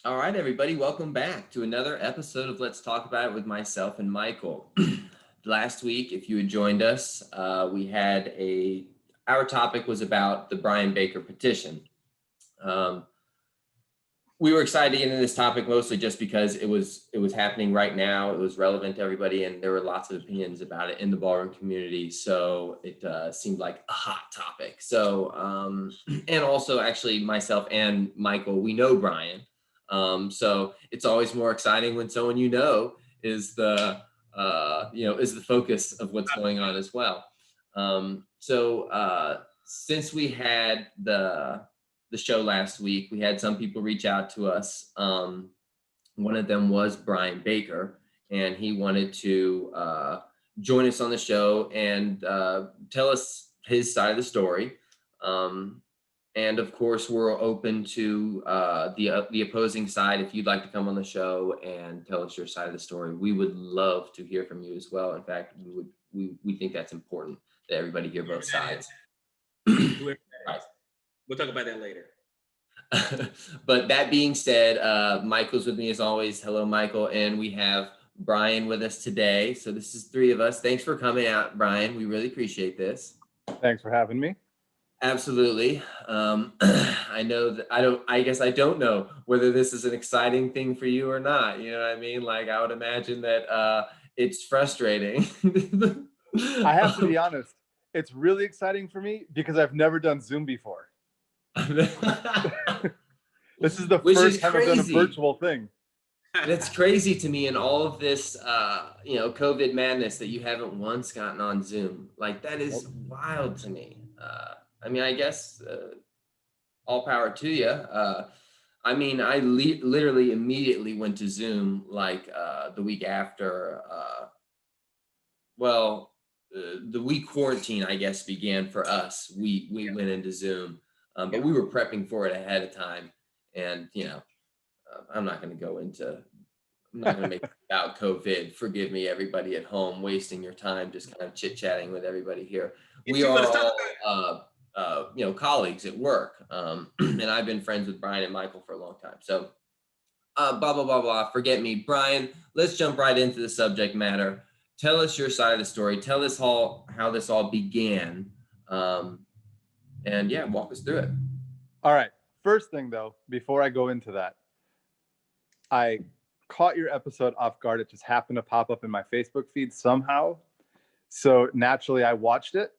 All right, everybody, welcome back to another episode of Let's Talk About It with myself and Michael. Last week, if you had joined us, our topic was about the Brian Baker petition. Um, we were excited to get into this topic mostly just because it was happening right now. It was relevant to everybody, and there were lots of opinions about it in the ballroom community. So it seemed like a hot topic. So, and also actually myself and Michael, we know Brian. So it's always more exciting when someone is is the focus of what's going on as well. Since we had the show last week, we had some people reach out to us. One of them was Brian Baker, and he wanted to join us on the show and tell us his side of the story. And of course, we're open to the opposing side. If you'd like to come on the show and tell us your side of the story, we would love to hear from you as well. In fact, we think that's important that everybody hear both sides. Right. We'll talk about that later. But that being said, Michael's with me as always. Hello, Michael. And we have Brian with us today. So this is three of us. Thanks for coming out, Brian. We really appreciate this. Thanks for having me. Absolutely. I know that I guess I don't know whether this is an exciting thing for you or not. You know what I mean? Like, I would imagine that it's frustrating. I have to be honest. It's really exciting for me because I've never done Zoom before. This is the first time I've done a virtual thing. That's crazy to me in all of this, COVID madness that you haven't once gotten on Zoom. Like, that is wild to me. I guess all power to you. I literally immediately went to Zoom like the week after. The week quarantine, I guess, began for us. We went into Zoom, but we were prepping for it ahead of time. And, I'm not going to make it about COVID. Forgive me, everybody at home, wasting your time just kind of chit-chatting with everybody here. We are all, colleagues at work. And I've been friends with Brian and Michael for a long time. So, blah, blah, blah, blah. Forget me. Brian, let's jump right into the subject matter. Tell us your side of the story. Tell us how this all began. Walk us through it. All right. First thing, though, before I go into that, I caught your episode off guard. It just happened to pop up in my Facebook feed somehow. So naturally, I watched it.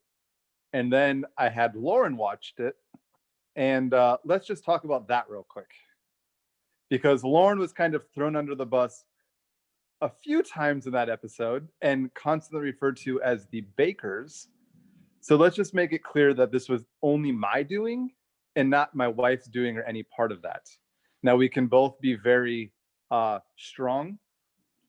And then I had Lauren watched it. And let's just talk about that real quick. Because Lauren was kind of thrown under the bus a few times in that episode and constantly referred to as the Bakers. So let's just make it clear that this was only my doing and not my wife's doing or any part of that. Now, we can both be very strong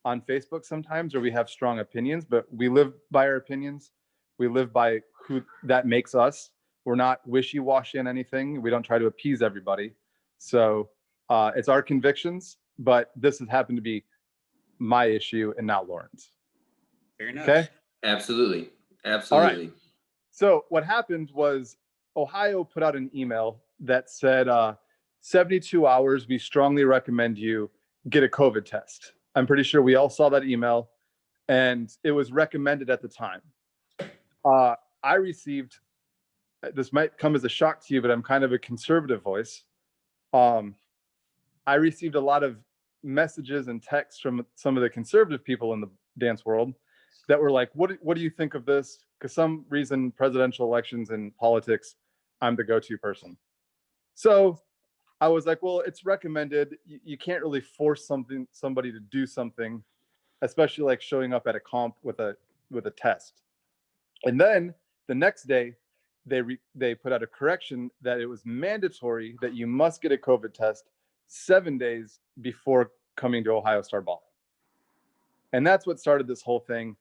on Facebook sometimes, or we have strong opinions, but we live by our opinions. We live by who that makes us. We're not wishy-washy on anything. We don't try to appease everybody. So it's our convictions, but this has happened to be my issue and not Lauren's. Fair enough. Okay. Absolutely. All right. So what happened was Ohio put out an email that said 72 hours, we strongly recommend you get a COVID test. I'm pretty sure we all saw that email, and it was recommended at the time. I received, this might come as a shock to you, but I'm kind of a conservative voice. I received a lot of messages and texts from some of the conservative people in the dance world that were like, what do you think of this? Because some reason presidential elections and politics, I'm the go-to person. So I was like, well, it's recommended. You can't really force somebody to do something, especially like showing up at a comp with a test. And then the next day, they put out a correction that it was mandatory that you must get a COVID test 7 days before coming to Ohio Star Ball. And that's what started this whole thing.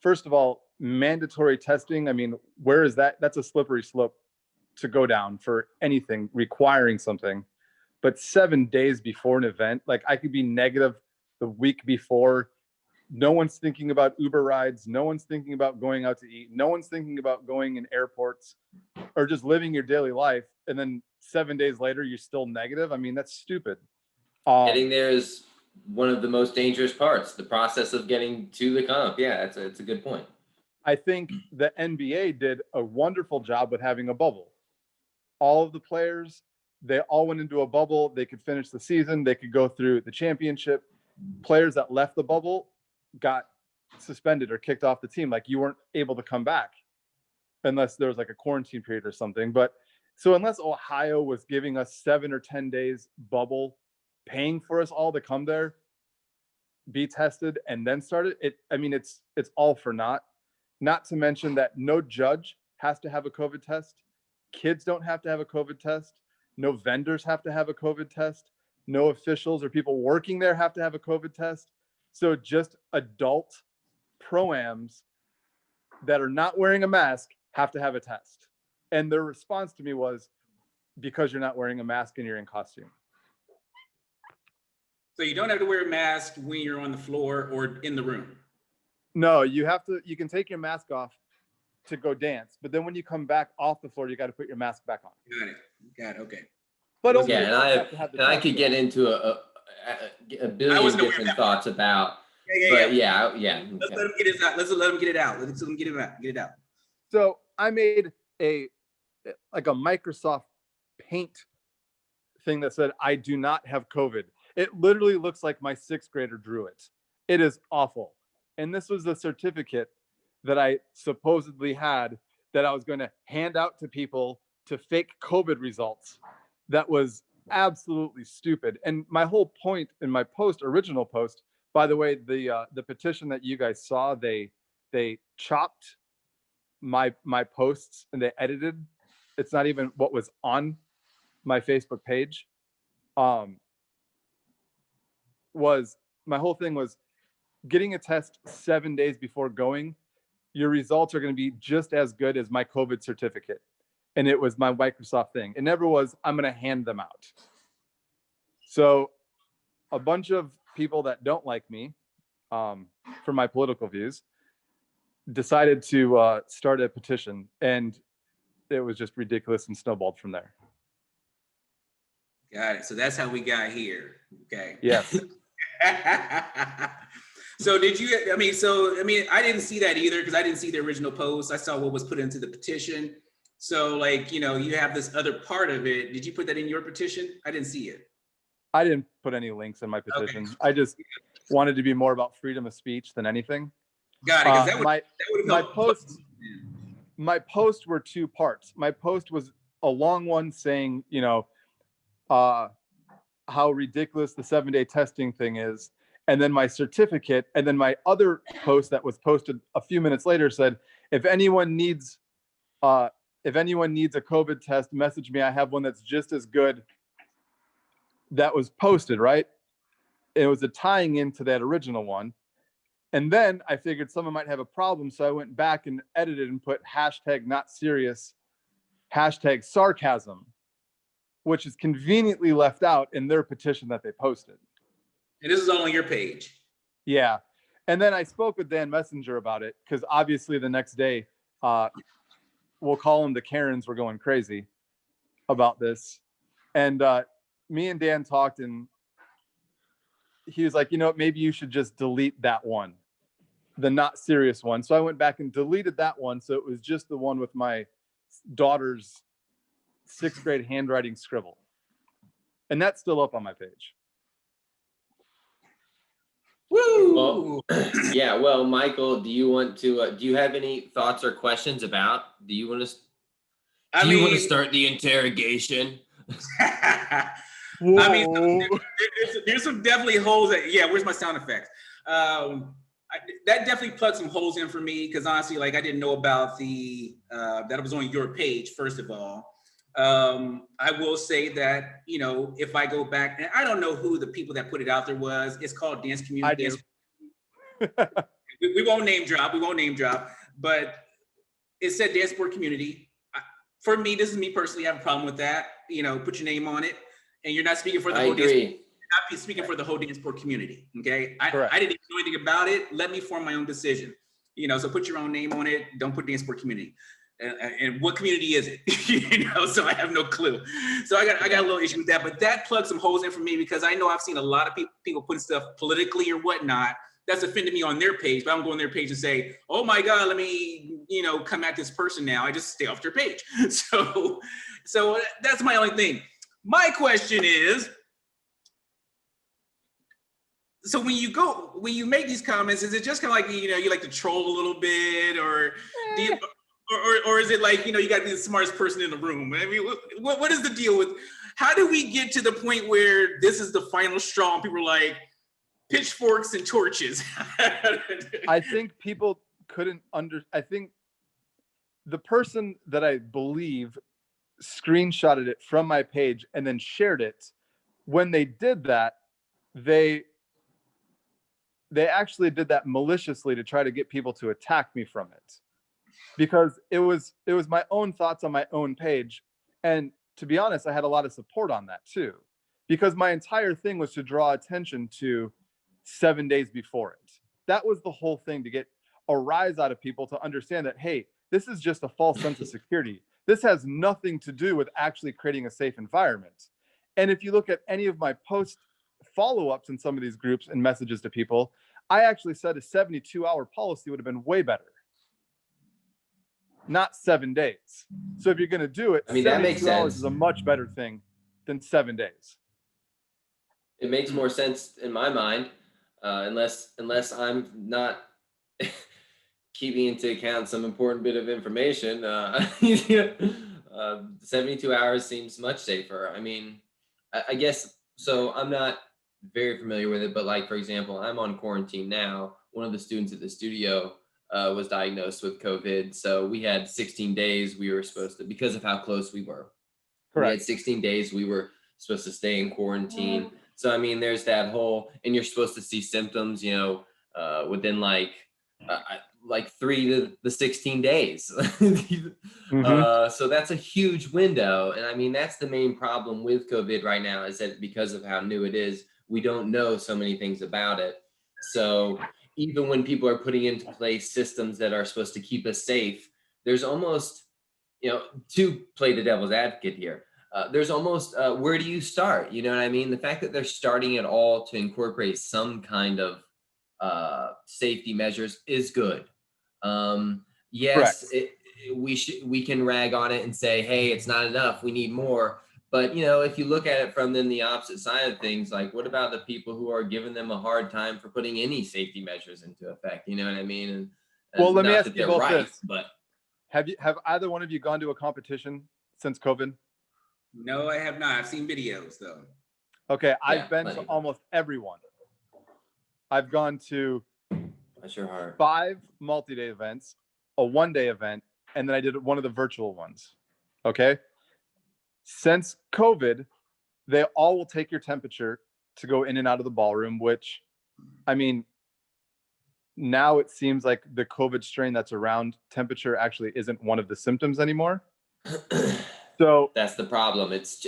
First of all, mandatory testing. I mean, where is that? That's a slippery slope to go down for anything requiring something. But 7 days before an event, like I could be negative the week before. No one's thinking about Uber rides. No one's thinking about going out to eat. No one's thinking about going in airports or just living your daily life. And then 7 days later, you're still negative. I mean, that's stupid. Getting there is one of the most dangerous parts, the process of getting to the comp. Yeah, it's a good point. I think the NBA did a wonderful job with having a bubble. All of the players, they all went into a bubble. They could finish the season. They could go through the championship. Players that left the bubble got suspended or kicked off the team. Like, you weren't able to come back unless there was like a quarantine period or something. But so unless Ohio was giving us 7 or 10 days bubble, paying for us all to come there, be tested, and then start it, I mean, it's all for naught. Not to mention that no judge has to have a COVID test. Kids don't have to have a COVID test. No vendors have to have a COVID test. No officials or people working there have to have a COVID test. So just adult pro-ams that are not wearing a mask have to have a test. And their response to me was, because you're not wearing a mask and you're in costume. So you don't have to wear a mask when you're on the floor or in the room. No, you have to. You can take your mask off to go dance, but then when you come back off the floor, you got to put your mask back on. Got it. Okay. But only Yeah, adults have to have the I test, could though. get into a billion wasn't aware of different that. thoughts about, Yeah. but yeah. Let's Okay. let him get it out. Let's let him get it out. Let's let him get it out. So I made a Microsoft Paint thing that said, "I do not have COVID." It literally looks like my 6th grader drew it. It is awful. And this was the certificate that I supposedly had that I was going to hand out to people to fake COVID results. That was absolutely stupid. And my whole point in my original post, by the way, the petition that you guys saw, they chopped my posts and they edited. It's not even what was on my Facebook page. Was my whole thing was getting a test 7 days before going. Your results are going to be just as good as my COVID certificate. And it was my Microsoft thing. It never was, I'm going to hand them out. So a bunch of people that don't like me for my political views decided to start a petition, and it was just ridiculous and snowballed from there. Got it. So that's how we got here. Okay. Yes. So did you, I mean, I didn't see that either because I didn't see the original post. I saw what was put into the petition. So like, you have this other part of it. Did you put that in your petition? I didn't see it. I didn't put any links in my petition. Okay. I just wanted to be more about freedom of speech than anything. Got it. 'Cause that would my posts were 2 parts. My post was a long one saying, how ridiculous the 7-day testing thing is. And then my certificate, and then my other post that was posted a few minutes later said, if anyone needs a COVID test, message me. I have one that's just as good. That was posted, right? It was a tying into that original one. And then I figured someone might have a problem. So I went back and edited and put #NotSerious, #sarcasm, which is conveniently left out in their petition that they posted. And this is all on your page. Yeah. And then I spoke with Dan Messenger about it because obviously the next day, we'll call them the Karens were going crazy about this. And me and Dan talked, and he was like, maybe you should just delete that one, the not serious one. So I went back and deleted that one. So it was just the one with my daughter's 6th grade handwriting scribble. And that's still up on my page. Woo! Well, yeah. Well, Michael, do you want to? Do you have any thoughts or questions about? Do you want to start the interrogation? I mean, there's some definitely holes. Where's my sound effects? That definitely plugged some holes in for me because honestly, like I didn't know about the that it was on your page. First of all, I will say that if I go back, and I don't know who the people that put it out there was. It's called Dance Community. We won't name drop. But it said Dance Sport Community. For me, this is me personally. I have a problem with that. Put your name on it, and you're not speaking for the whole dance. You're not speaking for the whole dance sport community. Okay, I didn't even know anything about it. Let me form my own decision. So put your own name on it. Don't put dance sport community. and what community is it? So I have no clue. So I got a little issue with that, but that plugs some holes in for me because I know I've seen a lot of people putting stuff politically or whatnot that's offended me on their page, but I don't go on their page and say, oh my God, let me, come at this person now. I just stay off their page. So that's my only thing. My question is, so when you make these comments, is it just kind of like, you like to troll a little bit, or or is it like, you got to be the smartest person in the room? I mean, what is the deal with, how do we get to the point where this is the final straw and people are like, pitchforks and torches? I think people I think the person that I believe screenshotted it from my page and then shared it, when they did that, they actually did that maliciously to try to get people to attack me from it, because it was my own thoughts on my own page. And to be honest, I had a lot of support on that too, because my entire thing was to draw attention to 7 days before it. That was the whole thing, to get a rise out of people to understand that, hey, this is just a false sense of security. This has nothing to do with actually creating a safe environment. And if you look at any of my post follow-ups in some of these groups and messages to people, I actually said a 72-hour policy would have been way better, not 7 days. So if you're going to do it, I mean, that makes 72 hours sense. is a much better thing than 7 days. It makes more sense in my mind, unless I'm not keeping into account some important bit of information. 72 hours seems much safer. I mean, I guess, so I'm not very familiar with it, but like, for example, I'm on quarantine now. One of the students at the studio was diagnosed with COVID. So we had 16 days we were supposed to, because of how close we were. Correct. We had 16 days we were supposed to stay in quarantine. So, I mean, there's that whole, and you're supposed to see symptoms, within like 3 to the 16 days. So that's a huge window. And I mean, that's the main problem with COVID right now, is that because of how new it is, we don't know so many things about it. So even when people are putting into place systems that are supposed to keep us safe, there's almost, to play the devil's advocate here, there's almost, where do you start? You know what I mean? The fact that they're starting at all to incorporate some kind of safety measures is good. Yes, we can rag on it and say, hey, it's not enough, we need more. But if you look at it from then the opposite side of things, like, what about the people who are giving them a hard time for putting any safety measures into effect? You know what I mean? And well, let me not ask that you they're about right, this. but Have either one of you gone to a competition since COVID? No, I have not. I've seen videos though. Okay, I've Yeah, been plenty. to almost everyone. I've gone to bless your heart. 5 multi-day events, a 1-day event, and then I did one of the virtual ones. Okay. Since COVID, they all will take your temperature to go in and out of the ballroom, which, I mean, now it seems like the COVID strain that's around, temperature actually isn't one of the symptoms anymore. So that's the problem. It's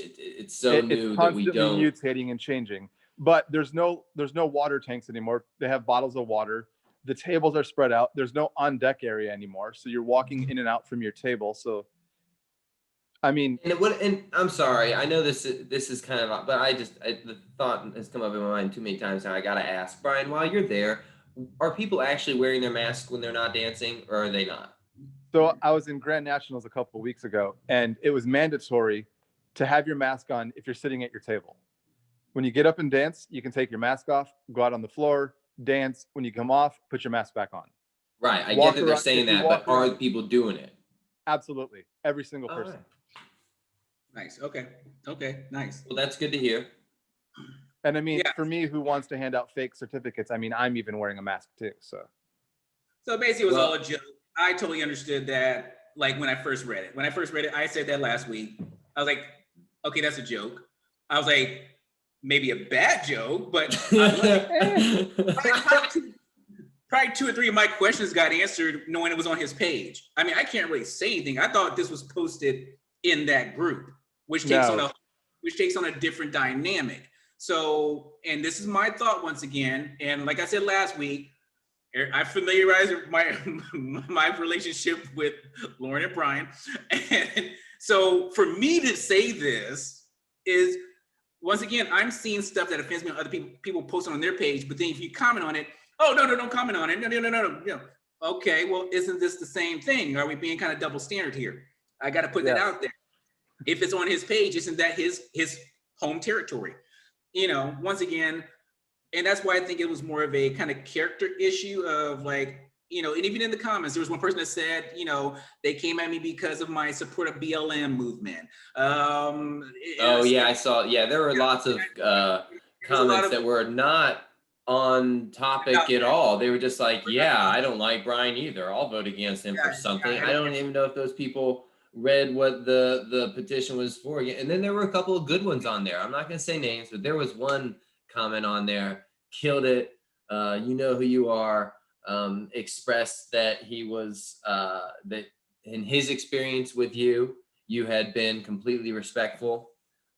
so new that we don't. It's constantly mutating and changing. But there's no water tanks anymore. They have bottles of water. The tables are spread out. There's no on deck area anymore. So you're walking in and out from your table. So, I mean, and I'm sorry, I know this is kind of, but the thought has come up in my mind too many times now. I gotta ask, Brian, while you're there, are people actually wearing their masks when they're not dancing, or are they not? So I was in Grand Nationals a couple of weeks ago, and it was mandatory to have your mask on if you're sitting at your table. When you get up and dance, you can take your mask off, go out on the floor, dance. When you come off, put your mask back on. Right. I get that they're saying that, but are people doing it? Absolutely. Every single person. Right. Nice. Okay. Nice. Well, that's good to hear. And I mean, for me, who wants to hand out fake certificates? I mean, I'm even wearing a mask too. So basically, it was all a joke. I totally understood that. Like when I first read it, I said that last week. I was like, okay, that's a joke. I was like, maybe a bad joke, but probably 2 or 3 of my questions got answered knowing it was on his page. I mean, I can't really say anything. I thought this was posted in that group, which takes on a different dynamic. So, and this is my thought once again. And like I said last week, I familiarized my relationship with Lauren and Brian. And so for me to say this is, once again, I'm seeing stuff that offends me on other people posting on their page, but then if you comment on it, oh, no, don't comment on it. No. Okay, well, isn't this the same thing? Are we being kind of double standard here? I got to put that out there. If it's on his page, isn't that his home territory? Once again, and that's why I think it was more of a kind of character issue of like, and even in the comments, there was one person that said, they came at me because of my support of BLM movement. I saw. Yeah, there were lots of comments that were not on topic at all. They were just like, yeah, I don't like Brian either. I'll vote against him for something. I don't even know if those people read what the petition was for. And then there were a couple of good ones on there. I'm not going to say names, but there was one comment on there, killed it. You know who you are. Expressed that he was, that in his experience with you had been completely respectful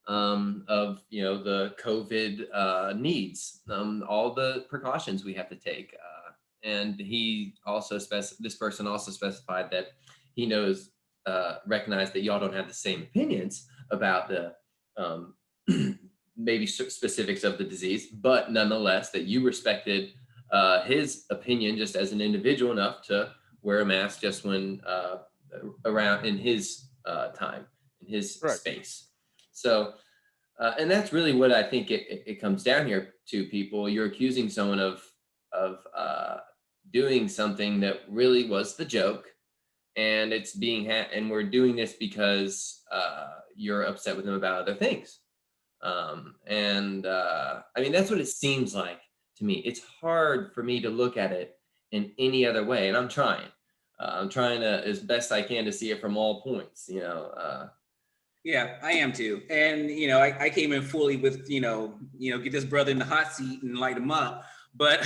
of, the COVID needs, all the precautions we have to take. And he also this person also specified that he knows, recognize that y'all don't have the same opinions about the maybe specifics of the disease, but nonetheless that you respected his opinion just as an individual enough to wear a mask just when around in his time, in his space. So, and that's really what I think it comes down here to. People, you're accusing someone of doing something that really was the joke, and it's being and we're doing this because you're upset with him about other things. I mean, that's what it seems like to me. It's hard for me to look at it in any other way, and I'm trying to, as best I can, to see it from all points. Yeah, I am too. And I came in fully with get this brother in the hot seat and light him up. But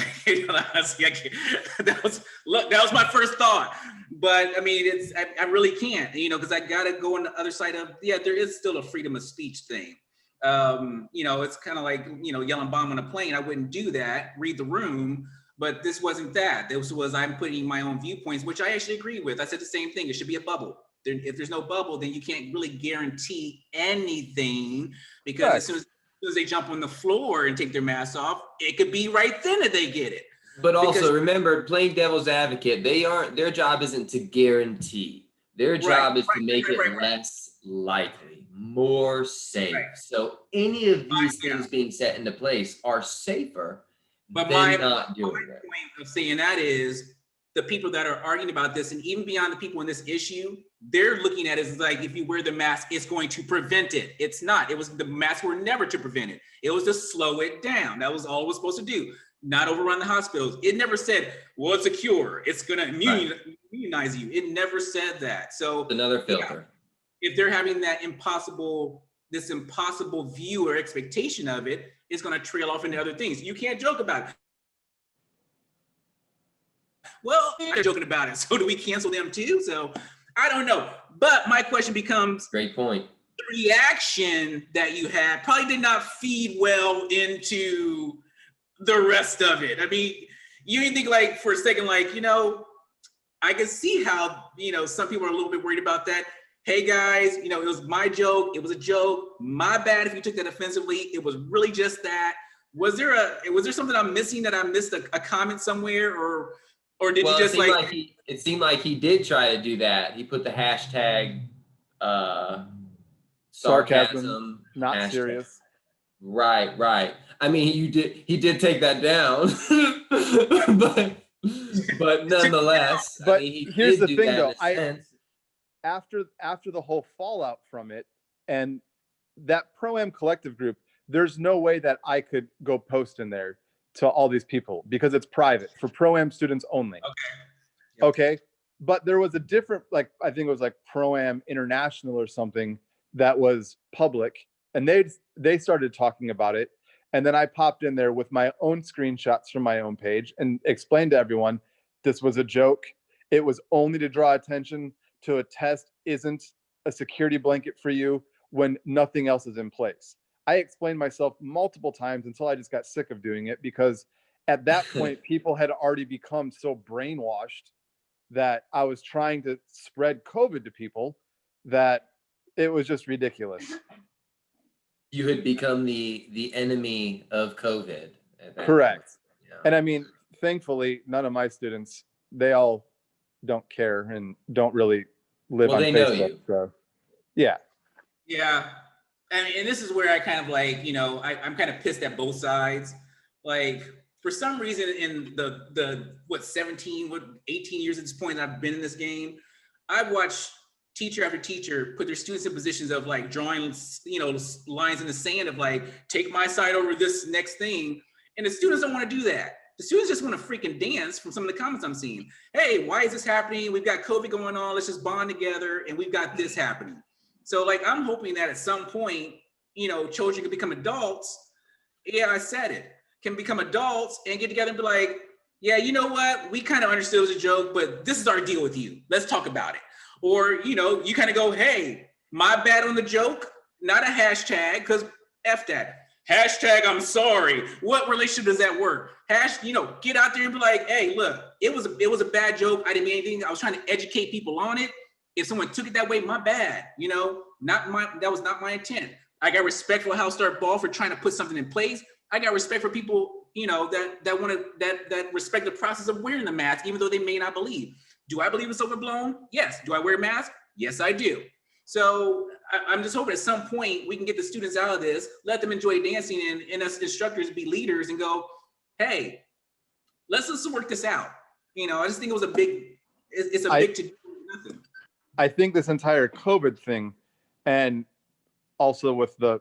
honestly, that was my first thought. But I mean, I really can't, because I gotta go on the other side of, there is still a freedom of speech thing. It's kind of like, yelling bomb on a plane. I wouldn't do that, read the room, but this wasn't that. This was, I'm putting my own viewpoints, which I actually agree with. I said the same thing. It should be a bubble. If there's no bubble, then you can't really guarantee anything, because as soon as they jump on the floor and take their mask off, it could be right then that they get it. But also remember, playing devil's advocate, their job isn't to guarantee. Their job is to make it less likely, more safe. So any of these things being set into place are safer than not doing it. My point of saying that is the people that are arguing about this, and even beyond the people in this issue, they're looking at it as like, if you wear the mask, it's going to prevent it. It's not. The masks were never to prevent it. It was to slow it down. That was all it was supposed to do. Not overrun the hospitals. It never said, well, it's a cure. It's going to immunize you. It never said that. So another filter. If they're having this impossible view or expectation of it, it's going to trail off into other things. You can't joke about it. Well, they're joking about it. So do we cancel them too? So I don't know. But my question becomes, great point. The reaction that you had probably did not feed well into the rest of it. I mean, you didn't think like for a second, like, I can see how, some people are a little bit worried about that. Hey guys, it was my joke. It was a joke. My bad if you took that offensively. It was really just that. Was there something I'm missing, that I missed a comment somewhere, or did you just it seemed like he did try to do that. He put the hashtag sarcasm, not hashtag. Serious. Right. I mean, he did take that down, but nonetheless. But I mean, here's the thing, though. After the whole fallout from it, and that Pro-Am collective group, there's no way that I could go post in there to all these people, because it's private for Pro-Am students only. Okay. But there was a different, I think it was like Pro-Am International or something that was public, and they started talking about it. And then I popped in there with my own screenshots from my own page and explained to everyone, this was a joke. It was only to draw attention to a test isn't a security blanket for you when nothing else is in place. I explained myself multiple times until I just got sick of doing it, because at that point, people had already become so brainwashed that I was trying to spread COVID to people that it was just ridiculous. You had become the enemy of COVID at that Correct. point. Yeah. And I mean, thankfully, none of my students, they all don't care and don't really live Well, on they know Facebook. you. So, yeah. Yeah. And this is where I kind of like, you know, I'm kind of pissed at both sides. Like, for some reason in the 18 years at this point that I've been in this game, I've watched teacher after teacher put their students in positions of like drawing, you know, lines in the sand of like, take my side over this next thing. And the students don't want to do that. The students just want to freaking dance from some of the comments I'm seeing. Hey, why is this happening? We've got COVID going on. Let's just bond together. And we've got this happening. So like, I'm hoping that at some point, you know, children can become adults. Yeah, I said it. Can become adults and get together and be like, yeah, you know what? We kind of understood it was a joke, but this is our deal with you. Let's talk about it. Or, you know, you kind of go, hey, my bad on the joke, not a hashtag, because F that. Hashtag, I'm sorry. What relationship does that work? You know, get out there and be like, hey, look, it was a bad joke. I didn't mean anything. I was trying to educate people on it. If someone took it that way, my bad. You know, that was not my intent. I got respect for House Start Ball for trying to put something in place. I got respect for people, you know, that respect the process of wearing the mask, even though they may not believe. Do I believe it's overblown? Yes. Do I wear a mask? Yes, I do. So I'm just hoping at some point we can get the students out of this, let them enjoy dancing, and us instructors be leaders and go, hey, let's just work this out. You know, I just think it was it's a big to do nothing. I think this entire COVID thing, and also with the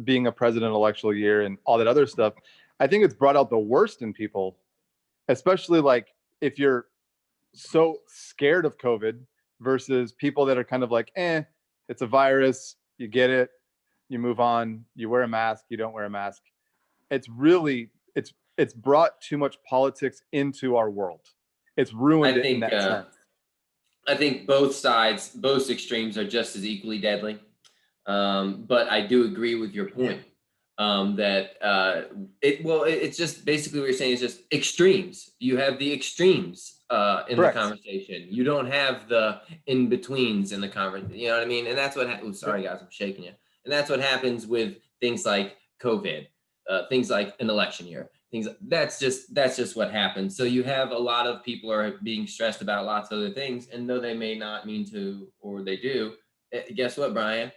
being a presidential year and all that other stuff, I think it's brought out the worst in people, especially like if you're so scared of COVID versus people that are kind of like, it's a virus, you get it, you move on, you wear a mask, you don't wear a mask. It's really, it's brought too much politics into our world. It's ruined it in that sense. I think both sides, both extremes are just as equally deadly. But I do agree with your point that it's just basically what you're saying is just extremes. You have the extremes in Correct. the conversation. You don't have the in-betweens in the conversation. You know what I mean? And that's what sorry guys, I'm shaking you. And that's what happens with things like COVID, things like an election year. That's just what happens. So you have a lot of people are being stressed about lots of other things, and though they may not mean to, or they do, guess what, Brian?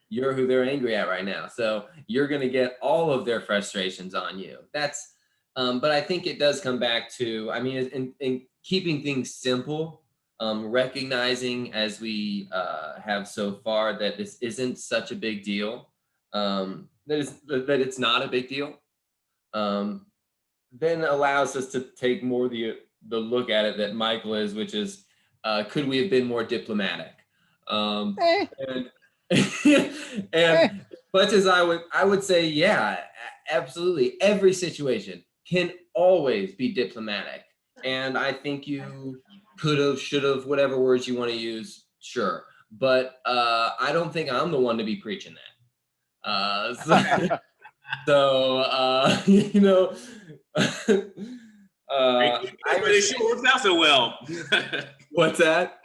You're who they're angry at right now. So you're going to get all of their frustrations on you. But I think it does come back to, I mean, in keeping things simple, recognizing as we have so far that this isn't such a big deal, that it's not a big deal, then allows us to take more the look at it that Michael is, which is, could we have been more diplomatic? And and much as I would say, yeah, absolutely. Every situation can always be diplomatic. And I think you could have, should have, whatever words you want to use, sure. But I don't think I'm the one to be preaching that. You know, That's why this show works out so well. What's that?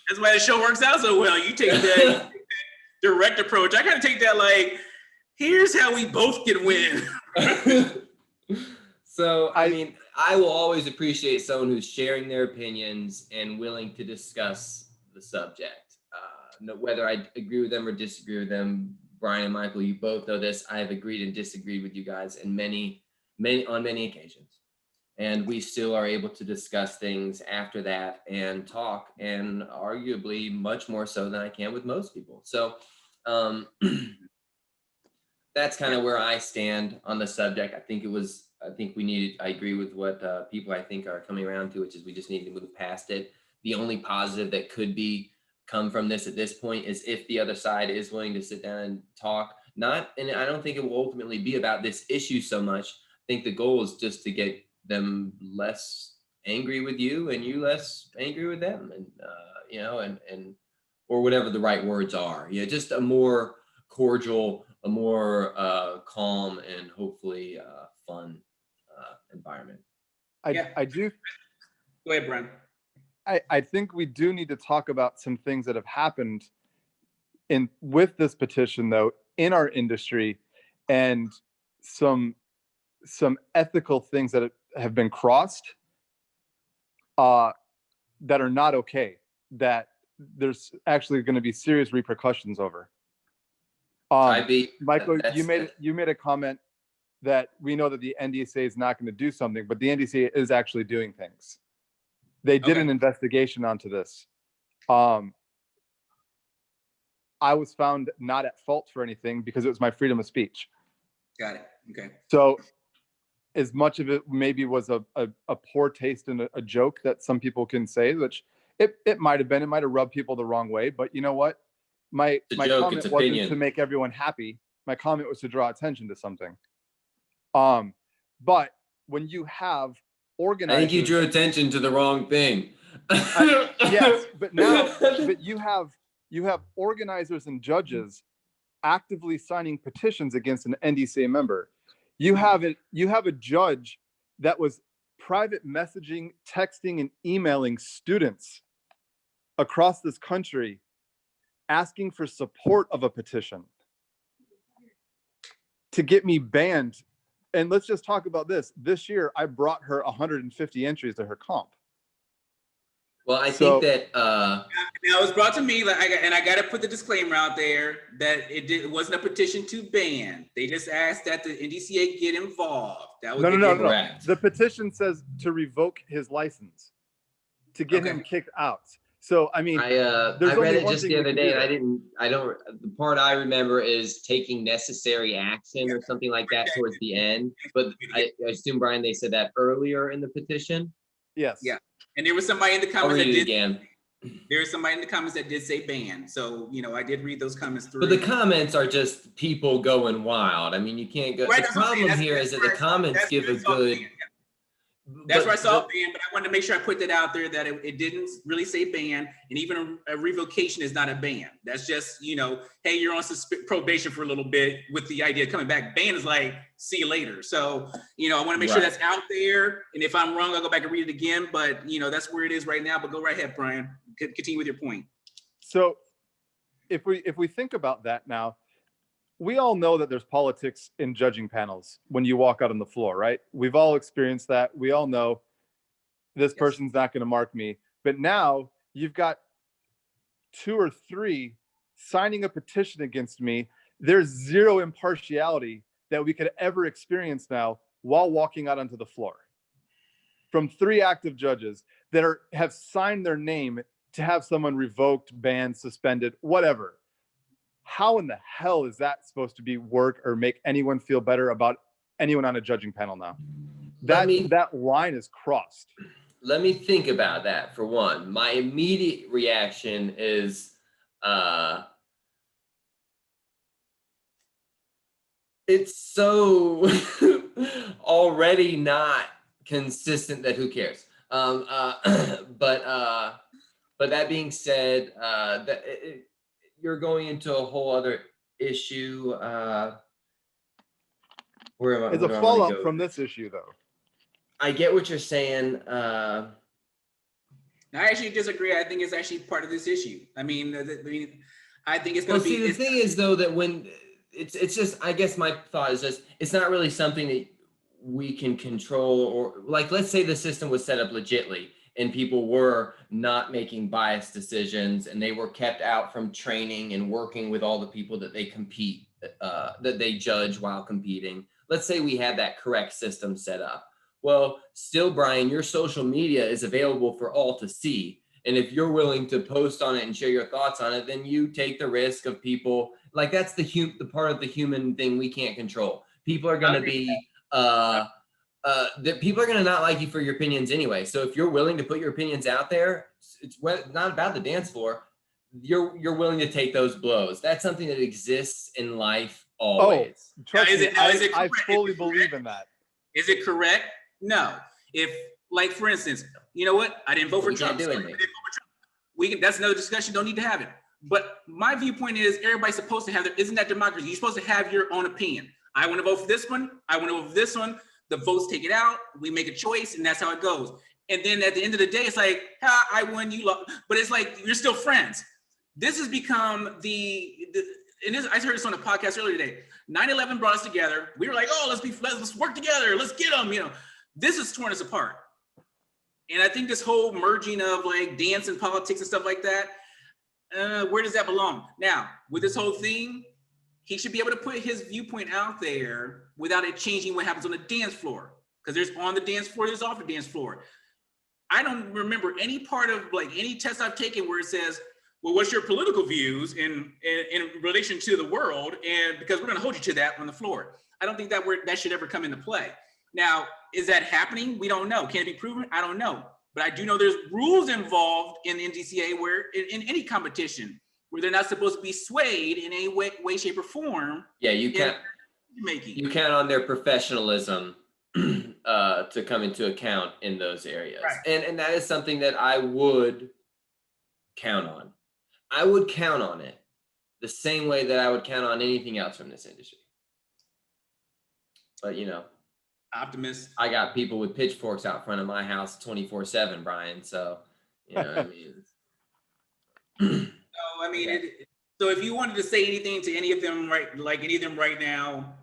That's why the show works out so well. You take that direct approach. I kind of take that like, here's how we both can win. So, I mean, I will always appreciate someone who's sharing their opinions and willing to discuss the subject. Whether I agree with them or disagree with them, Brian and Michael, you both know this. I have agreed and disagreed with you guys on many occasions. And we still are able to discuss things after that and talk, and arguably much more so than I can with most people. So that's kind of where I stand on the subject. I agree with what people I think are coming around to, which is we just need to move past it. The only positive that could come from this at this point is if the other side is willing to sit down and talk. And I don't think it will ultimately be about this issue so much. I think the goal is just to get them less angry with you and you less angry with them, and you know, and or whatever the right words are. Yeah, just a more cordial, a more calm, and hopefully fun environment. I do. Go ahead, Brian. I think we do need to talk about some things that have happened with this petition, though, in our industry, and some ethical things that have been crossed that are not okay, that there's actually going to be serious repercussions over. Michael, you made a comment that we know that the NDSA is not going to do something, but the NDSA is actually doing things. They did an investigation onto this. I was found not at fault for anything because it was my freedom of speech. Got it. Okay. So as much of it maybe was a poor taste and a joke that some people can say, which it might have been, it might have rubbed people the wrong way, but you know what? My comment wasn't to make everyone happy. My comment was to draw attention to something. But when you have organizers, I think you drew attention to the wrong thing. Yes, but you have organizers and judges actively signing petitions against an NDSA member. You have a judge that was private messaging, texting, and emailing students across this country asking for support of a petition to get me banned. And let's just talk about this. This year, I brought her 150 entries to her comp. Well, I think that now it was brought to me, and I got to put the disclaimer out there that it wasn't a petition to ban. They just asked that the NDCA get involved. That was no. The petition says to revoke his license, to get him kicked out. So I mean, I read it just the other day, and the part I remember is taking necessary action or something like that towards the end. But I assume, Brian, they said that earlier in the petition. Yes. Yeah. And there was somebody in the comments that did. There was somebody in the comments that did say ban. So, I did read those comments through. But the comments are just people going wild. I mean, you can't go. Right, the problem here is that the comments give a good. That's where I saw ban, but I wanted to make sure I put that out there that it didn't really say ban, and even a revocation is not a ban. That's just, hey, you're on probation for a little bit with the idea of coming back. Ban is like, see you later. So, I want to make sure that's out there. And if I'm wrong, I'll go back and read it again. But, that's where it is right now. But go right ahead, Brian. Continue with your point. So if we think about that now, we all know that there's politics in judging panels when you walk out on the floor, right? We've all experienced that. We all know this person's not going to mark me. But now you've got 2 or 3 signing a petition against me. There's zero impartiality that we could ever experience now while walking out onto the floor. From 3 active judges that have signed their name to have someone revoked, banned, suspended, whatever. How in the hell is that supposed to be work or make anyone feel better about anyone on a judging panel now? That line is crossed. Let me think about that for one. My immediate reaction is it's so already not consistent that who cares. But that being said, you're going into a whole other issue. Where am I? It's a fallout from this issue, though. I get what you're saying. I actually disagree. I think it's actually part of this issue. I mean, I think it's going to be. See, the thing is, though, that when it's just, I guess my thought is just, it's not really something that we can control, or like, let's say the system was set up legitly and people were not making biased decisions and they were kept out from training and working with all the people that they compete, that they judge while competing. Let's say we had that correct system set up. Well, still, Brian, your social media is available for all to see. And if you're willing to post on it and share your thoughts on it, then you take the risk of people, like that's the part of the human thing we can't control. People are going to be, that people are going to not like you for your opinions anyway. So if you're willing to put your opinions out there, it's not about the dance floor. You're willing to take those blows. That's something that exists in life always. Oh, trust me, I fully believe in that. Is it correct? No. If, like, for instance, you know what? I didn't vote for Trump. That's another discussion. Don't need to have it. But my viewpoint is everybody's supposed to have isn't that democracy? You're supposed to have your own opinion. I want to vote for this one. I want to vote for this one. the votes take it out, we make a choice, and that's how it goes. And then at the end of the day, it's like, I won, you lost. But it's like, you're still friends. This has become and this, I heard this on a podcast earlier today. 9/11 brought us together. We were like, oh, let's work together. Let's get them, This has torn us apart. And I think this whole merging of like dance and politics and stuff like that, where does that belong? Now, with this whole thing, he should be able to put his viewpoint out there without it changing what happens on the dance floor. Because there's on the dance floor, there's off the dance floor. I don't remember any part of like any test I've taken where it says, well, what's your political views in relation to the world? And because we're going to hold you to that on the floor. I don't think that should ever come into play. Now, is that happening? We don't know. Can it be proven? I don't know. But I do know there's rules involved in the NDCA where in any competition where they're not supposed to be swayed in any way, shape, or form. Yeah, you count on their professionalism to come into account in those areas. Right. And that is something that I would count on. I would count on it the same way that I would count on anything else from this industry. But optimist. I got people with pitchforks out front of my house 24/7, Brian. So, I mean. So if you wanted to say anything to any of them right now,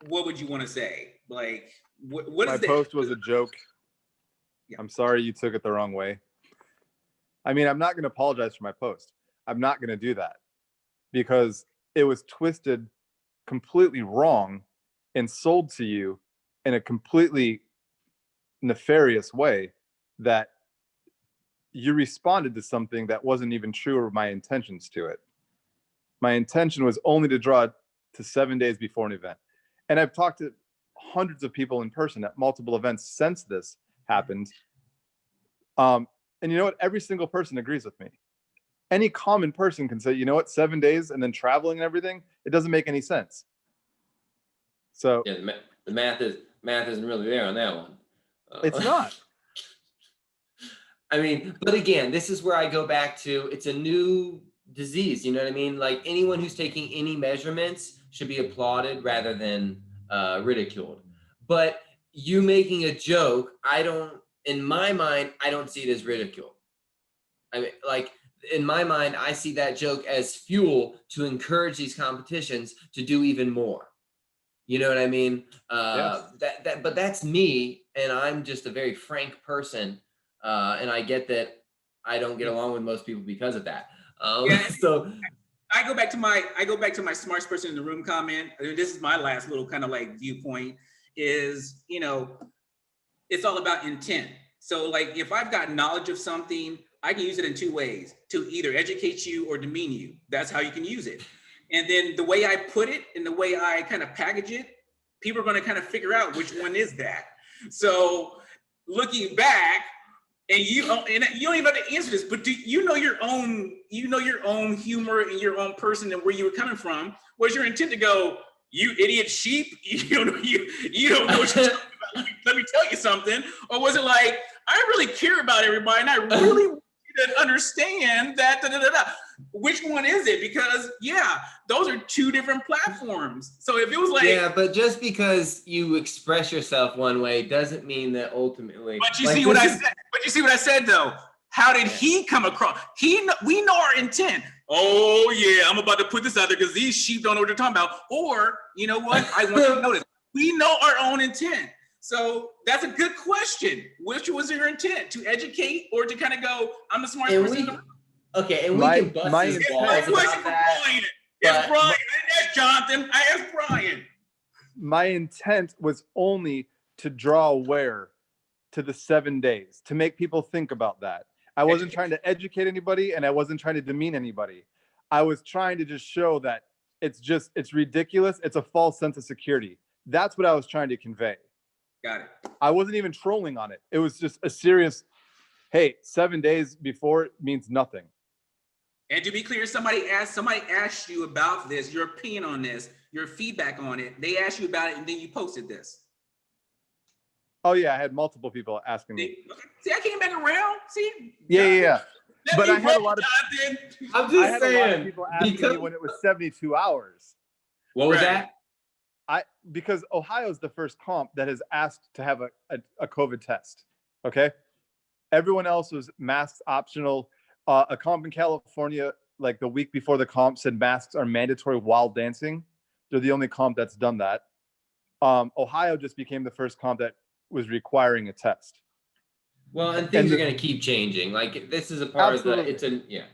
what would you want to say? Like, what My is post was a joke. Yeah. I'm sorry you took it the wrong way. I mean, I'm not going to apologize for my post. I'm not going to do that because it was twisted completely wrong and sold to you in a completely nefarious way that you responded to something that wasn't even true or my intentions to it. My intention was only to draw to 7 days before an event. And I've talked to hundreds of people in person at multiple events since this happened. And you know what? Every single person agrees with me. Any common person can say, 7 days and then traveling and everything, it doesn't make any sense. So yeah, the math isn't really there on that one. It's not. I mean, but again, this is where I go back to, it's a new disease, you know what I mean? Like anyone who's taking any measurements should be applauded rather than ridiculed. But you making a joke, in my mind, I don't see it as ridicule. I mean, like in my mind, I see that joke as fuel to encourage these competitions to do even more. You know what I mean? Yes. But that's me, and I'm just a very frank person. And I get that I don't get along with most people because of that. So I go back to my smartest person in the room comment. This is my last little kind of like viewpoint is, it's all about intent. So like if I've got knowledge of something, I can use it in two ways, to either educate you or demean you. That's how you can use it. And then the way I put it and the way I kind of package it, people are going to kind of figure out which one is that. So looking back, and you don't even have to answer this, but do you know your own humor and your own person and where you were coming from? Was your intent to go, you idiot sheep? You don't know what you're talking about. Let me tell you something. Or was it like, I really care about everybody and I really want you to understand that, Which one is it? Because those are two different platforms. So if it was like, but just because you express yourself one way doesn't mean that ultimately. But you see what I said. But you see what I said though. How did he come across? We know our intent. Oh yeah, I'm about to put this out there because these sheep don't know what they're talking about. Or you know what? I want you to notice. We know our own intent. So that's a good question. Which was your intent? To educate or to kind of go, I'm the smartest person in the room? Okay, and we can bust his balls about that. Brian. It's Brian. That's Jonathan. I asked Brian. My intent was only to draw aware to the 7 days, to make people think about that. I wasn't trying to educate anybody and I wasn't trying to demean anybody. I was trying to just show that it's ridiculous. It's a false sense of security. That's what I was trying to convey. Got it. I wasn't even trolling on it. It was just a serious, hey, 7 days before means nothing. And to be clear, somebody asked you about this, your opinion on this, your feedback on it. They asked you about it and then you posted this. Oh yeah, I had multiple people asking me. See, I came back around. See? Yeah. But I had a lot of. I'm just saying. A lot of people asking me when it was 72 hours. What was that? because Ohio is the first comp that has asked to have a COVID test. Okay. Everyone else was masks optional. A comp in California, like the week before the comp, said masks are mandatory while dancing. They're the only comp that's done that. Ohio just became the first comp that was requiring a test. Well, and things are going to keep changing. Like this is a part of the. It's a yeah.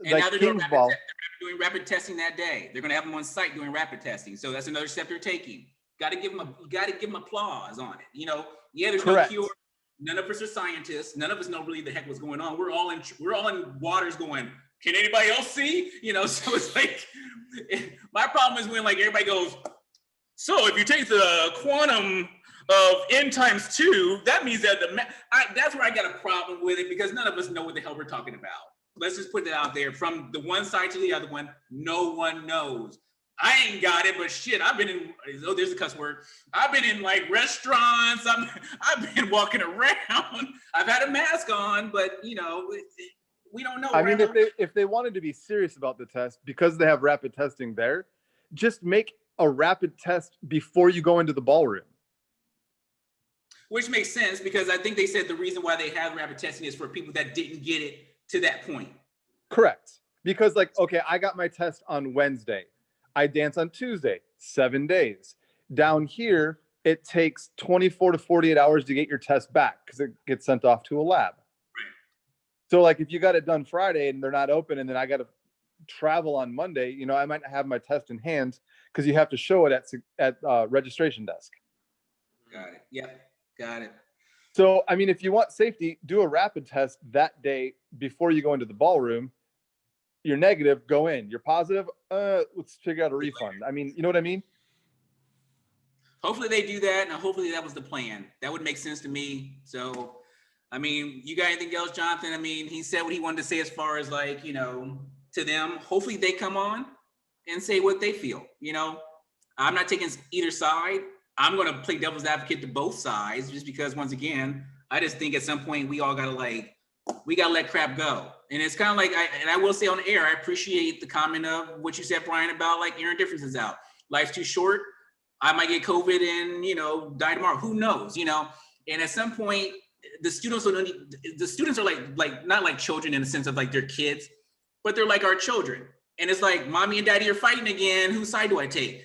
And like now they're doing, Kingsball. they're doing rapid testing that day. They're going to have them on site doing rapid testing. So that's another step they're taking. Got to give them applause on it. You know, yeah, there's Correct. no cure. None of us are scientists. None of us know really the heck what's going on. We're all in waters going, can anybody else see? You know, so it's like, my problem is when like everybody goes, so if you take the quantum of n times 2, that means that that's where I got a problem with it, because none of us know what the hell we're talking about. Let's just put it out there. From the one side to the other one, no one knows. I ain't got it, but shit, I've been in, oh, there's a cuss word. I've been in like restaurants. I've been walking around. I've had a mask on, but you know, we don't know. I mean, if they wanted to be serious about the test, because they have rapid testing there, just make a rapid test before you go into the ballroom. Which makes sense, because I think they said the reason why they have rapid testing is for people that didn't get it to that point. Correct. Because like, okay, I got my test on Wednesday. I dance on Tuesday, 7 days. Down here, it takes 24 to 48 hours to get your test back because it gets sent off to a lab. Right. So like if you got it done Friday and they're not open and then I got to travel on Monday, you know, I might not have my test in hand because you have to show it at registration desk. Got it. Yep. Got it. So, I mean, if you want safety, do a rapid test that day before you go into the ballroom. You're negative, go in. You're positive, let's figure out a refund. I mean, you know what I mean? Hopefully they do that, and hopefully that was the plan. That would make sense to me. So, I mean, you got anything else, Jonathan? I mean, he said what he wanted to say as far as like, you know, to them. Hopefully they come on and say what they feel. You know, I'm not taking either side. I'm going to play devil's advocate to both sides, just because, once again, I just think at some point we all got to let crap go. And it's kind of like, I will say on the air, I appreciate the comment of what you said, Brian, about like Aaron Differences out. Life's too short. I might get COVID and, you know, die tomorrow. Who knows, you know? And at some point, the students are like not like children in the sense of like they're kids, but they're like our children. And it's like, mommy and daddy are fighting again. Whose side do I take?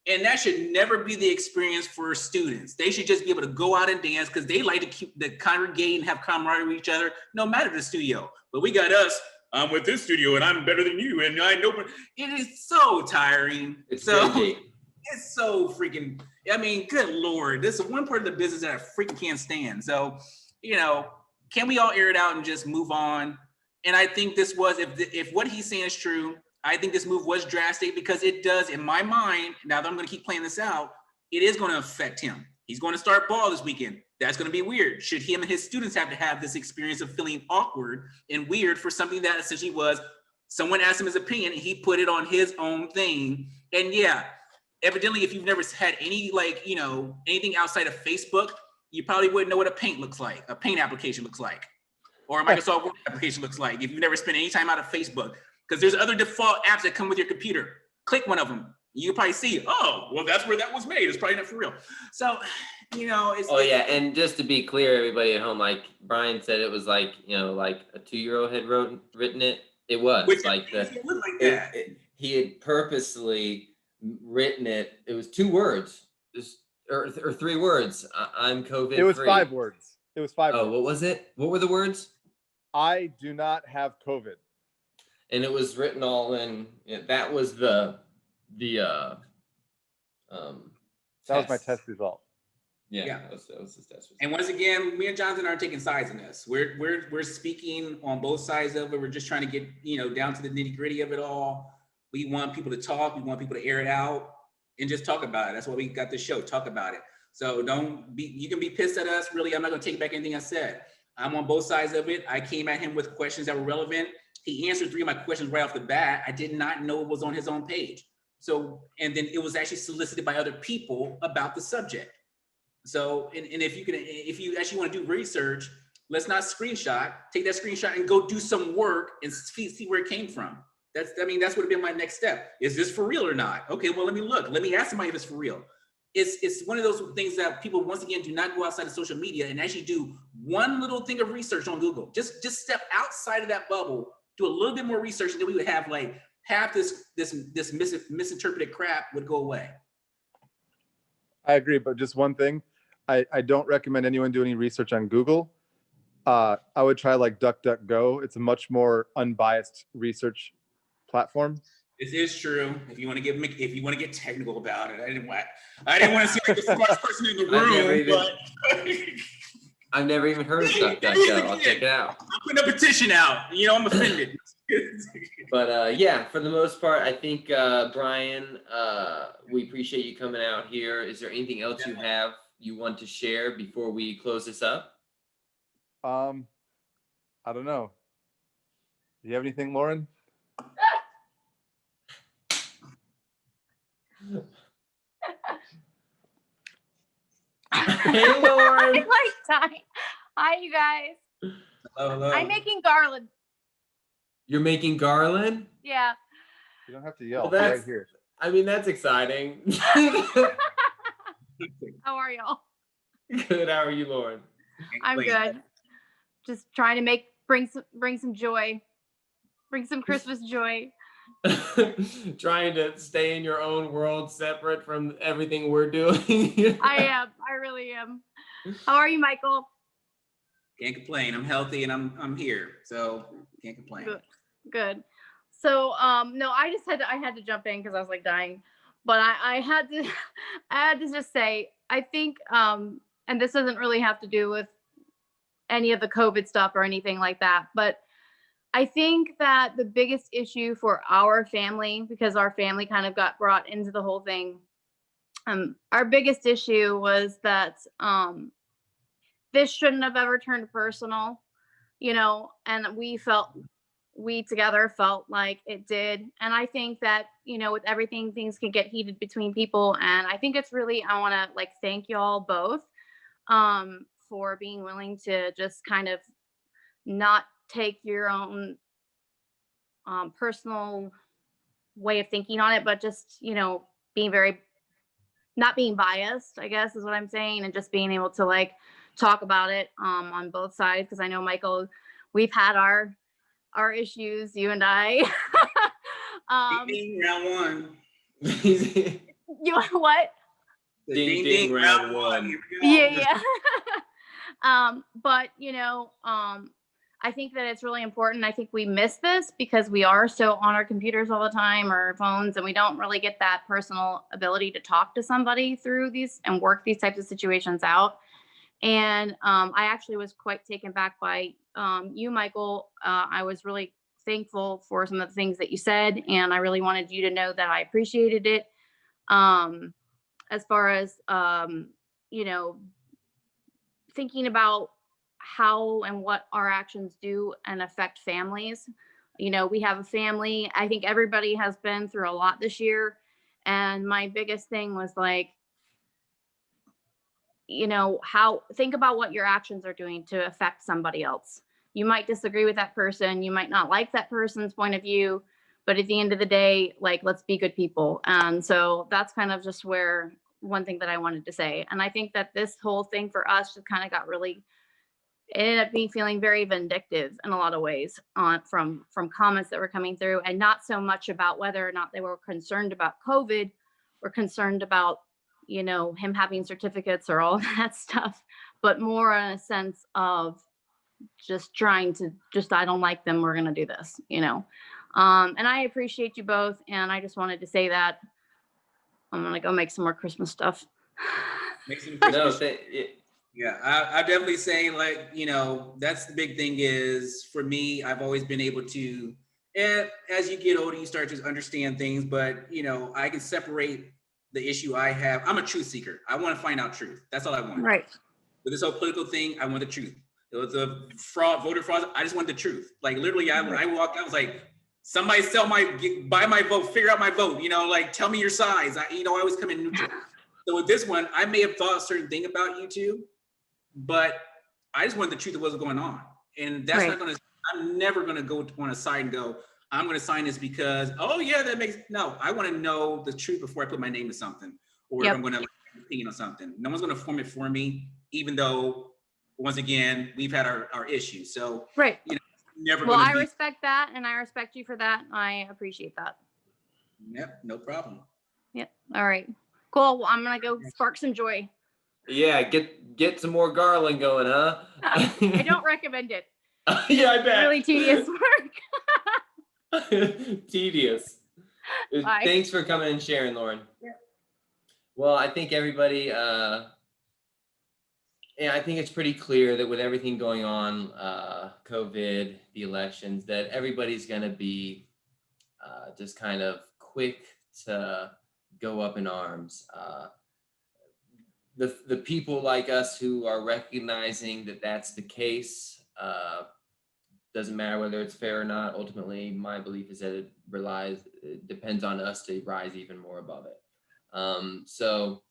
And that should never be the experience for students. They should just be able to go out and dance because they like to keep the congregate and have camaraderie with each other, no matter the studio. But we got us, I'm with this studio and I'm better than you. And I know, it is so tiring. It's so freaking, I mean, good Lord, this is one part of the business that I freaking can't stand. So, you know, can we all air it out and just move on? And I think this was, if what he's saying is true, I think this move was drastic because it does, in my mind, now that I'm going to keep playing this out, it is going to affect him. He's going to start ball this weekend. That's going to be weird. Should him and his students have to have this experience of feeling awkward and weird for something that essentially was, someone asked him his opinion and he put it on his own thing. And yeah, evidently, if you've never had any, like, you know, anything outside of Facebook, you probably wouldn't know what a paint application looks like, or a Microsoft Word application looks like if you've never spent any time out of Facebook. Because there's other default apps that come with your computer. Click one of them. You can probably see, oh, well, that's where that was made. It's probably not for real. So, you know, it's. Oh, yeah. And just to be clear, everybody at home, like Brian said, it was like, you know, like a 2-year-old had written it. It was like he had purposely written it. It was 2 words or 3 words. I'm COVID. It was 5 words. It was 5 words. Oh, what was it? What were the words? I do not have COVID. And it was written all in. That was that was my test result. Yeah. That was his test result. And once again, me and Jonathan aren't taking sides in this. We're speaking on both sides of it. We're just trying to get, you know, down to the nitty gritty of it all. We want people to talk. We want people to air it out and just talk about it. That's why we got this show. Talk about it. So you can be pissed at us. Really, I'm not going to take back anything I said. I'm on both sides of it. I came at him with questions that were relevant. He answered 3 of my questions right off the bat. I did not know it was on his own page. So, and then it was actually solicited by other people about the subject. So, and if you actually want to do research, let's not take that screenshot and go do some work and see where it came from. I mean, that's would have been my next step. Is this for real or not? Okay, well, let me look. Let me ask somebody if it's for real. It's one of those things that people, once again, do not go outside of social media and actually do one little thing of research on Google. Just step outside of that bubble, do a little bit more research, and then we would have like half this misinterpreted crap would go away. I agree, but just one thing, I don't recommend anyone do any research on Google. I would try like DuckDuckGo. It's a much more unbiased research platform. This is true. If you want to get technical about it, I didn't want to seem like the smartest person in the room. I've never even heard of DuckDuckGo. I'll check it out. I'm putting a petition out. You know, I'm offended. But yeah, for the most part, I think Brian, we appreciate you coming out here. Is there anything else you want to share before we close this up? I don't know. Do you have anything, Lauren? Hey, Lauren. I'm like dying. Hi, you guys. Hello. I'm making garland. You're making garland? Yeah. You don't have to yell. Well, that's right here. I mean, that's exciting. How are y'all? Good. How are you, Lauren? I'm good. Just trying to bring some joy. Bring some Christmas joy. Trying to stay in your own world, separate from everything we're doing. I am. I really am. How are you, Michael? Can't complain. I'm healthy and I'm here, so can't complain. Good. So no, I had to jump in because I was like dying, but I had to just say, I think and this doesn't really have to do with any of the COVID stuff or anything like that, but I think that the biggest issue for our family, because our family kind of got brought into the whole thing, our biggest issue was that this shouldn't have ever turned personal, and we together felt like it did. And I think that, with everything, things can get heated between people. And I think it's really, I want to thank y'all both for being willing to just kind of not take your own personal way of thinking on it, but just, being not being biased, I guess is what I'm saying. And just being able to talk about it on both sides. Cause I know, Michael, we've had our issues, you and I. Round one. You what? Ding, ding, round one. Yeah. But I think that it's really important. I think we miss this because we are so on our computers all the time, or our phones, and we don't really get that personal ability to talk to somebody through these and work these types of situations out. And I actually was quite taken back by you, Michael. I was really thankful for some of the things that you said, and I really wanted you to know that I appreciated it. As far as thinking about how and what our actions do and affect families. We have a family. I think everybody has been through a lot this year. And my biggest thing was think about what your actions are doing to affect somebody else. You might disagree with that person. You might not like that person's point of view, but at the end of the day, let's be good people. And so that's kind of just one thing that I wanted to say. And I think that this whole thing for us just kind of got it ended up feeling very vindictive in a lot of ways from comments that were coming through, and not so much about whether or not they were concerned about COVID or concerned about, him having certificates or all that stuff, but more in a sense of just trying to I don't like them. We're going to do this, and I appreciate you both. And I just wanted to say that I'm going to go make some more Christmas stuff. Make some Christmas. Yeah, I definitely say that's the big thing is for me, I've always been able to, and as you get older, you start to understand things, but I can separate the issue I have. I'm a truth seeker. I want to find out truth. That's all I want. Right. With this whole political thing, I want the truth. It was a voter fraud. I just want the truth. Literally, when I walked, I was like, somebody buy my vote, figure out my vote, tell me your size. I always come in neutral. So with this one, I may have thought a certain thing about you two, but I just wanted the truth of what's going on. And that's right. I'm never going to go on a side and go, I'm going to sign this because, oh yeah, that makes, no, I want to know the truth before I put my name to something, or if I'm going to like an opinion on something. No one's going to form it for me, even though, once again, we've had our issues. So, Right. you know, never Well, going I to be. respect that, and I respect you for that. I appreciate that. Yep, no problem. Yep. All right. Cool. Well, I'm gonna go spark some joy. Yeah, get some more garland going, huh? I don't recommend it. Yeah, I bet. Really tedious work. Tedious. Bye. Thanks for coming and sharing, Lauren. Yeah. Well, I think everybody, yeah, I think it's pretty clear that with everything going on, COVID, the elections, that everybody's going to be just kind of quick to go up in arms. The people like us who are recognizing that that's the case, doesn't matter whether it's fair or not. Ultimately, my belief is that it depends on us to rise even more above it. So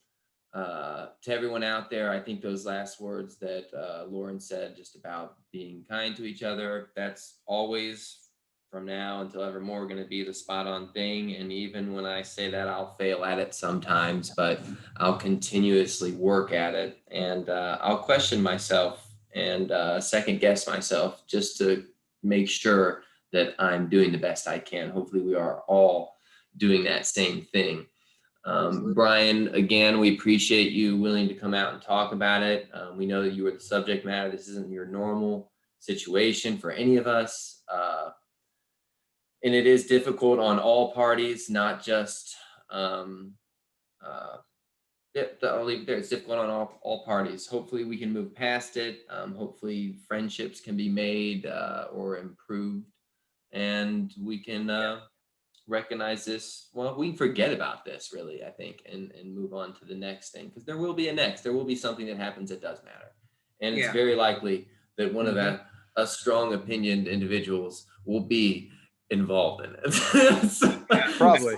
to everyone out there, I think those last words that Lauren said, just about being kind to each other, that's always, from now until evermore, going to be the spot on thing. And even when I say that, I'll fail at it sometimes, but I'll continuously work at it. And I'll question myself and second guess myself just to make sure that I'm doing the best I can. Hopefully we are all doing that same thing. Brian, again, we appreciate you willing to come out and talk about it. We know that you are the subject matter. This isn't your normal situation for any of us. And it is difficult on all parties, not just, I'll leave it there. It's difficult on all parties. Hopefully we can move past it. Hopefully friendships can be made or improved, and we can recognize this. Well, we can forget about this, really, I think, and move on to the next thing, because there will be a next. There will be something that happens that does matter. And it's very likely that one of a strong opinioned individuals will be involved in it. So, Probably.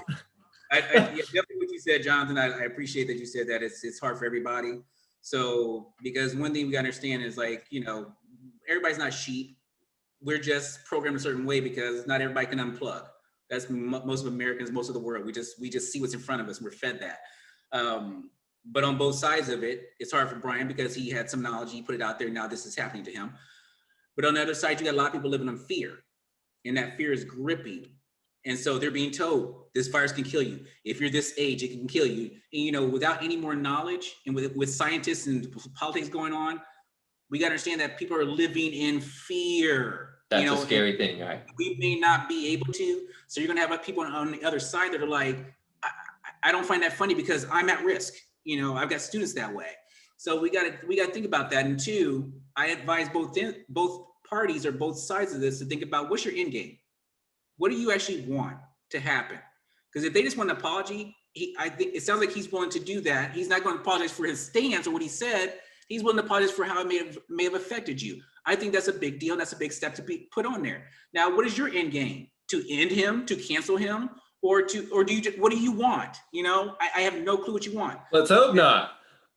I definitely what you said, Jonathan. I appreciate that you said that it's hard for everybody. So, because one thing we gotta understand is, like, you know, everybody's not sheep. We're just programmed a certain way because not everybody can unplug. That's most of Americans, most of the world. We just see what's in front of us. We're fed that. But on both sides of it, it's hard for Brian because he had some knowledge. He put it out there. Now this is happening to him. But on the other side, you got a lot of people living in fear, and that fear is gripping. And so they're being told this virus can kill you. If you're this age, it can kill you. And, you know, without any more knowledge, and with scientists and politics going on, we got to understand that people are living in fear. That's a scary thing, right? We may not be able to. So you're going to have like people on the other side that are like, I don't find that funny because I'm at risk. You know, I've got students that way. So we got to think about that. And two, I advise both parties or both sides of this to think about, what's your end game? What do you actually want to happen? Because if they just want an apology, I think it sounds like he's willing to do that. He's not going to apologize for his stance or what he said. He's willing to apologize for how it may have affected you. I think that's a big deal. That's a big step to be put on there. Now, what is your end game? To end him, to cancel him, or do you what do you want? You know, I have no clue what you want. Let's hope not.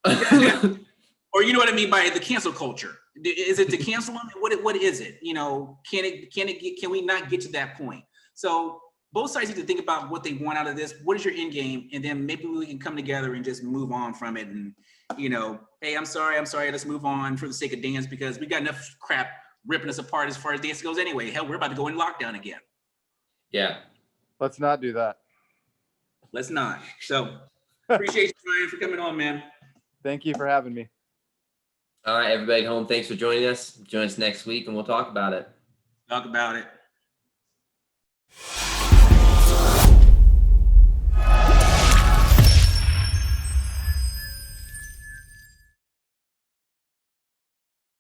Or you know what I mean by the cancel culture? Is it to cancel him? What is it? You know, can we not get to that point? So both sides need to think about what they want out of this. What is your end game? And then maybe we can come together and just move on from it. And, you know, hey, I'm sorry. Let's move on for the sake of dance, because we got enough crap ripping us apart as far as dance goes anyway. Hell, we're about to go in lockdown again. Yeah. Let's not do that. Let's not. So appreciate you, Ryan, for coming on, man. Thank you for having me. All right, everybody at home, thanks for joining us. Join us next week and we'll talk about it. Talk about it.